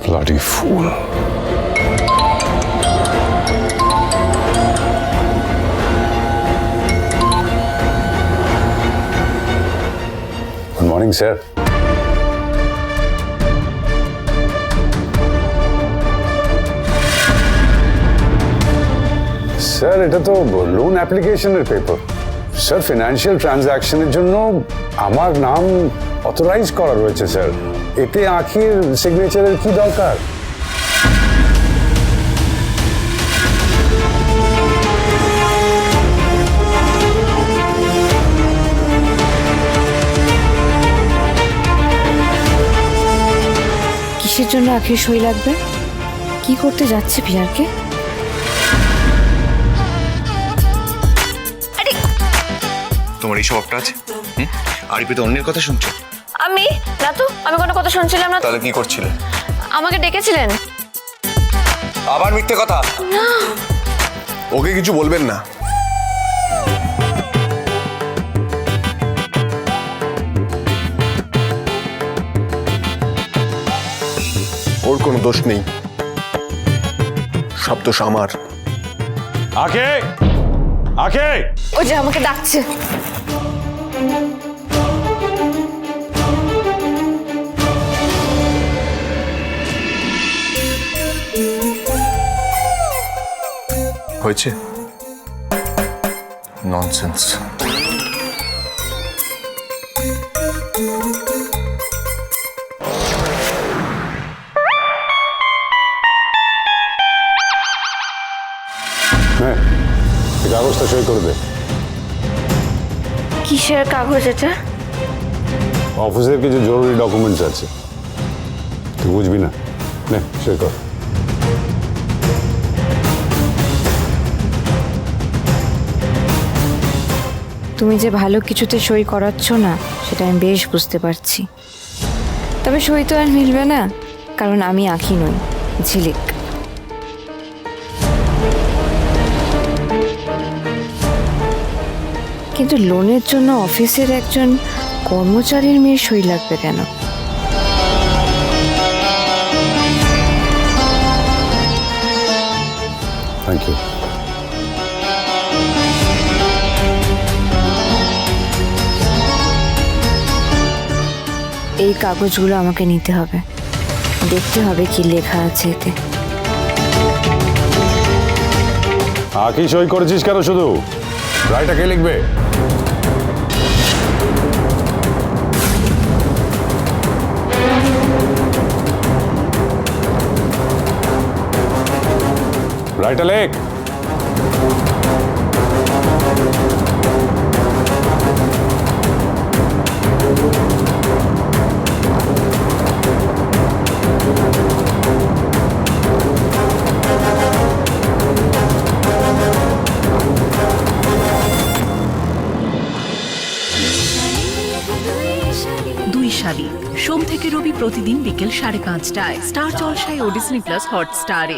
Bloody fool. Good morning, sir. Sir এটা তো loan অ্যাপ্লিকেশনের পেপার স্যার। ফিনান্সিয়াল ট্রানজ্যাকশনের জন্য আমার নাম অথরাইজ করা রয়েছে স্যার। এতে আখির সিগনেচারের কি দরকার? কিসের জন্য আখির সই লাগবে? কি করতে যাচ্ছে পিয়ারকে? তোমার এই স্বভাবটা আছে? আরিফি তো অন্যের কথা শুনছো? আমি না তো, আমি কোনো কথা শুনছিলাম না। তাহলে কি করছিলে? আমাকে ডেকেছিলেন। আবার মিথ্যে কথা। ওকে কিছু বলবেন না। ওর কোনো দোষ নেই, সব দোষ আমার। আখে আখে ও যে আমাকে ডাকছে। হয়েছে? ননসেন্স। হ্যাঁ, এই কাগজটা সই করে দে। কিসের কাগজ এটা? অফিসের কিছু জরুরি ডকুমেন্টস আছে, তুই বুঝবি না। নে সই কর। তুমি যে ভালো কিছুতে সই করাচ্ছ না সেটা আমি বেশ বুঝতে পারছি। তবে সই তো আর মিলবে না, কারণ আমি আঁখি নই, ঝিলিক। কিন্তু লোনের জন্য অফিসের একজন কর্মচারীর মেয়ের সই লাগবে কেন? Thank you. এই কাগজগুলো আমাকে নিতে হবে, দেখতে হবে কি লেখা আছে এতে। আখি সই করেছিস কেন শুধু? রায়টা কে লিখবে? রায়টা লেখ। দুই শাড়ি সোম থেকে রবি প্রতিদিন বিকেল 5:30টায় স্টার জলসায় ও ডিজনি প্লাস হটস্টারে।